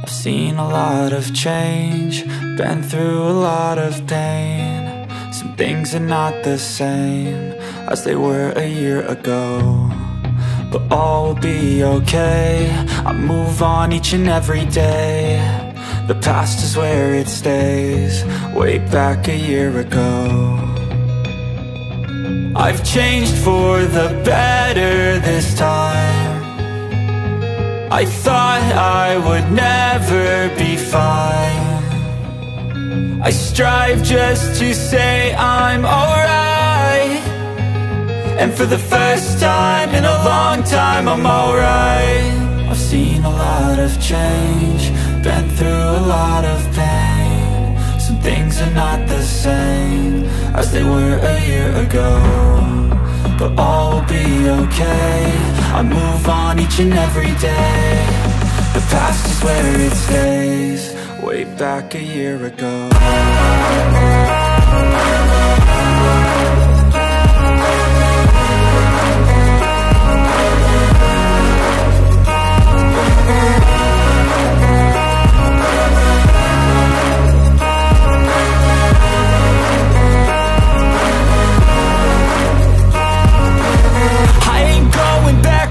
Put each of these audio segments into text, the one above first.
I've seen a lot of change, been through a lot of pain. Some things are not the same as they were a year ago, but all will be okay. I move on each and every day. The past is where it stays, way back a year ago. I've changed for the better this time. I thought I would never be fine. I strive just to say I'm alright, and for the first time in a long time I'm alright. I've seen a lot of change, been through a lot of pain. Some things are not the same as they were a year ago, but all will be okay. I move on each and every day. The past is where it stays, way back a year ago.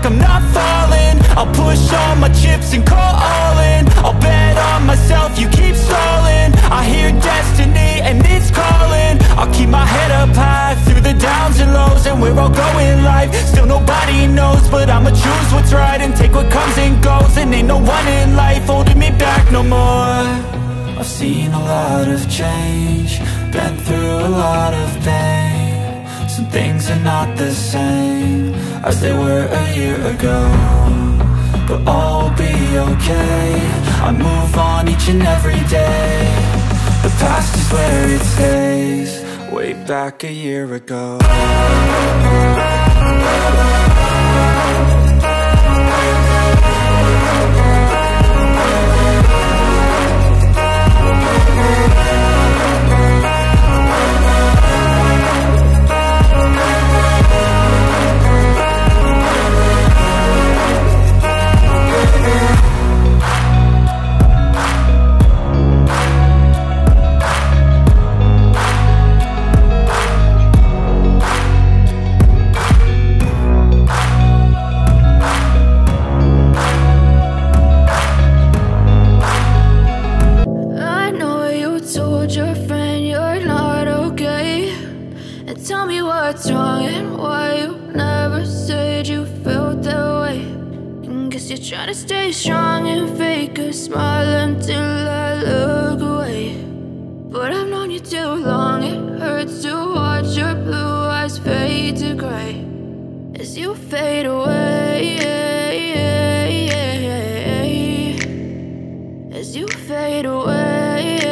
I'm not falling, I'll push all my chips and call all in. I'll bet on myself, you keep stalling. I hear destiny and it's calling. I'll keep my head up high through the downs and lows, and we're all going life. Still nobody knows, but I'ma choose what's right and take what comes and goes. And ain't no one in life holding me back no more. I've seen a lot of change, been through a lot of pain. Some things are not the same as they were a year ago, but all will be okay. I move on each and every day. The past is where it stays, way back a year ago. Try to stay strong and fake a smile until I look away. But I've known you too long, it hurts to watch your blue eyes fade to gray as you fade away, as you fade away.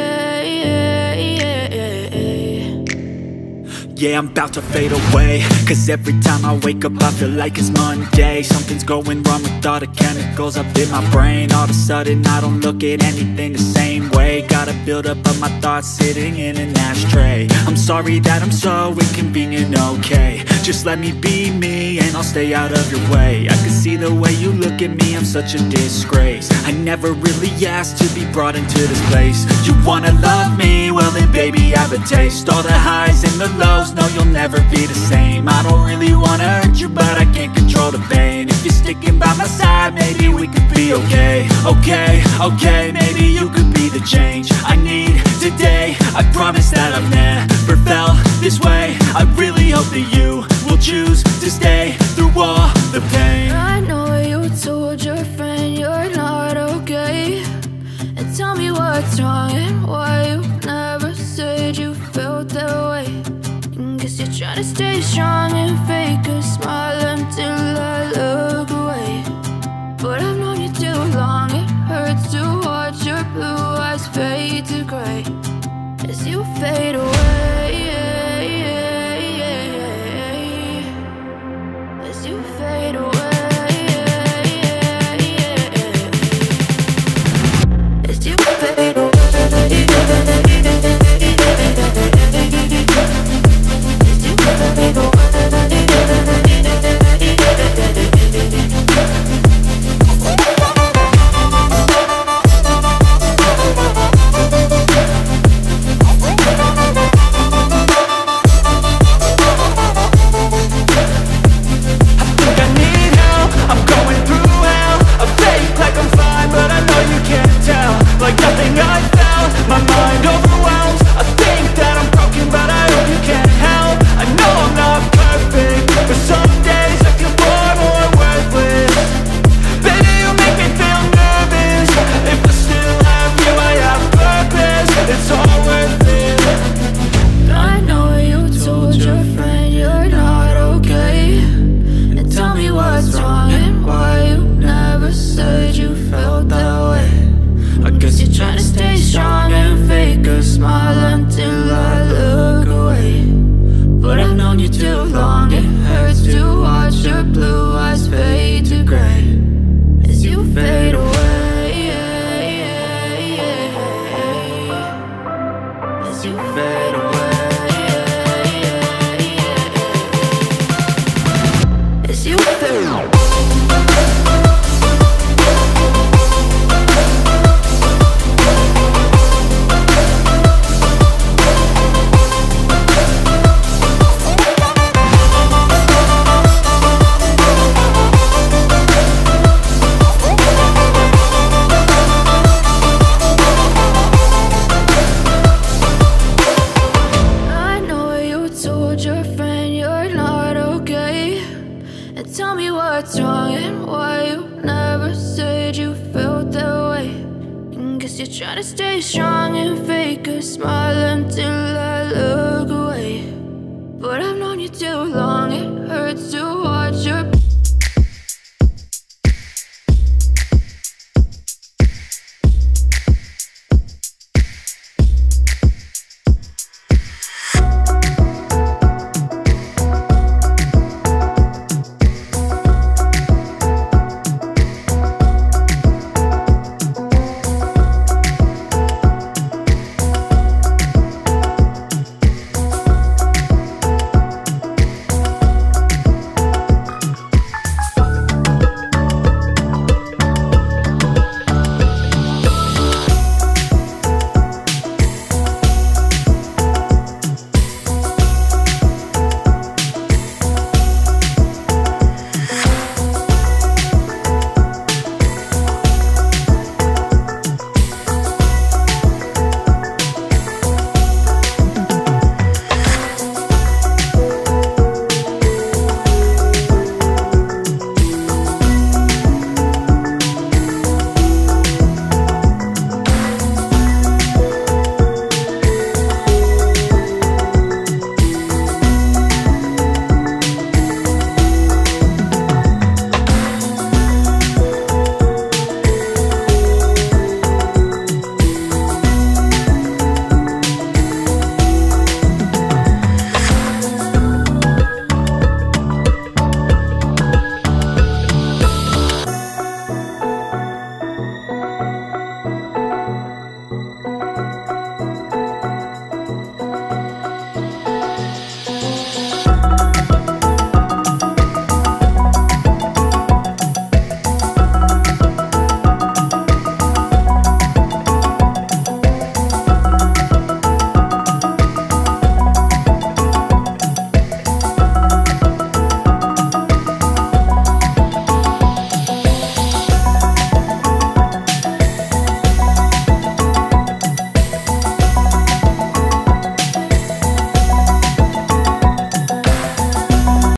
Yeah, I'm about to fade away, cause every time I wake up I feel like it's Monday. Something's going wrong with all the chemicals up in my brain. All of a sudden I don't look at anything the same way. Gotta build up of my thoughts sitting in an ashtray. I'm sorry that I'm so inconvenient, okay. Just let me be me and I'll stay out of your way. I can see the way you look at me, I'm such a disgrace. I never really asked to be brought into this place. You wanna love me? Well then baby have a taste. All the highs and the lows, no you'll never be the same. I don't really wanna hurt you, but I can't control the pain. If you're sticking by my side, maybe we could be okay. Okay, maybe you could be the change I need today. I promise that I've never felt this way. I really hope that you will choose to stay through all the pain. I know you told your friend you're not okay, and tell me what's wrong and why you never said you felt that way. Guess you're trying to stay strong and fake a smile until I look away. But I've known you too long, it hurts to watch your blue eyes fade to gray as you fade away, as you fade away, as you fade away. As you fade away. I'm fine, but I know you can't tell. Like nothing I felt, my mind overwhelms. I think that I'm broken, but I hope you can't help. I know I'm not perfect, but some days I feel far more worthless. Baby, you make me feel nervous. If I still have you, I have purpose. It's all worth it. I know you told your friend you're not okay, and tell me what's wrong and why you never said you felt that way. I guess you're trying to stay strong and fake a smile until I look away. But I've known you too long, it hurts to watch your blue eyes fade to gray as you fade away, as you fade away, as you fade away. Tell me what's wrong and why you never said you felt that way. And guess you're trying to stay strong and fake a smile until I look away. But I've known you too long, it hurts to watch your